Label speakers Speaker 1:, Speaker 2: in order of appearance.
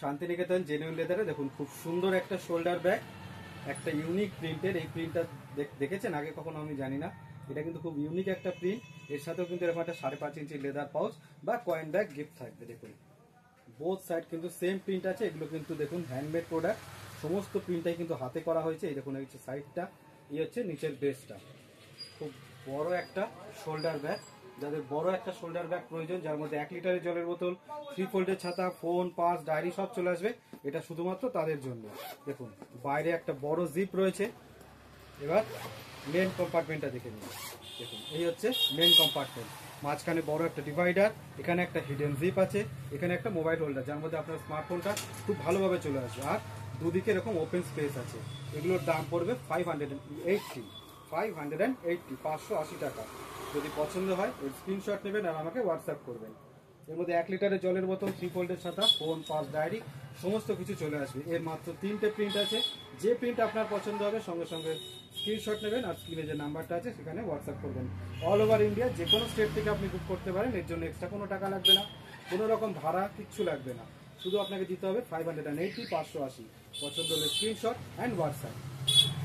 Speaker 1: Santiniketan genuine লেদারে দেখুন খুব সুন্দর একটা শোল্ডার ব্যাগ, একটা ইউনিক প্রিন্টের। এই প্রিন্টটা দেখেছেন আগে কখনো আমি জানি না, এটা কিন্তু খুব ইউনিক একটা প্রিন্ট। এর সাথেও কিন্তু এরকম একটা 5.5 ইঞ্চি লেদার পাউচ বা কয়েন ব্যাগ গিফট থাকবে। দেখুন বোথ সাইড কিন্তু সেম প্রিন্ট আছে। এগুলো কিন্তু দেখুন হ্যান্ডমেড প্রোডাক্ট, সমস্ত প্রিন্টটাই কিন্তু হাতে করা হয়েছে। এই দেখুন এই হচ্ছে সাইডটা, এই হচ্ছে নিচের বেসটা। খুব বড় একটা শোল্ডার ব্যাগ, যাদের বড় একটা শোল্ডার ব্যাগ প্রয়োজন, যার মধ্যে 1 লিটারের জলের বোতল, 3 ফোল্ডের ছাতা, ফোন, পাস, ডায়েরি সব চলে আসবে, এটা শুধুমাত্র তাদের জন্য। দেখুন বাইরে একটা বড় জিপ রয়েছে। এবার মেন কম্পার্টমেন্টটা দেখে নিন। দেখুন এই হচ্ছে মেন কম্পার্টমেন্ট, মাঝখানে বড় একটা ডিভাইডার, এখানে একটা হিডেন জিপ আছে, এখানে একটা মোবাইল হোল্ডার যার মধ্যে আপনার স্মার্টফোনটা খুব ভালোভাবে চলে আসবে। আর দুদিকে এরকম ওপেন স্পেস আছে। এগুলোর দাম পড়বে 580 টাকা। যদি পছন্দ হয় এর স্ক্রিনশট নেবেন আর আমাকে হোয়াটসঅ্যাপ করবেন। এর মধ্যে 1 লিটারের জলের বোতল, 3 ফোল্ডের ছাতা, ফোন, পাস, ডায়েরি সমস্ত কিছু চলে আসবে। এর মাত্র 3টে প্রিন্ট আছে। যে প্রিন্ট আপনার পছন্দ হবে সঙ্গে সঙ্গে স্ক্রিনশট নেবেন আর স্ক্রিনে যে নাম্বারটা আছে সেখানে হোয়াটসঅ্যাপ করবেন। অল ওভার ইন্ডিয়া যে কোনো স্টেট থেকে আপনি বুক করতে পারেন। এর জন্য এক্সট্রা কোনো টাকা লাগবে না, কোনো রকম ভাড়া কিচ্ছু লাগবে না। শুধু আপনাকে দিতে হবে 580 পছন্দ হলে স্ক্রিনশট অ্যান্ড হোয়াটসঅ্যাপ।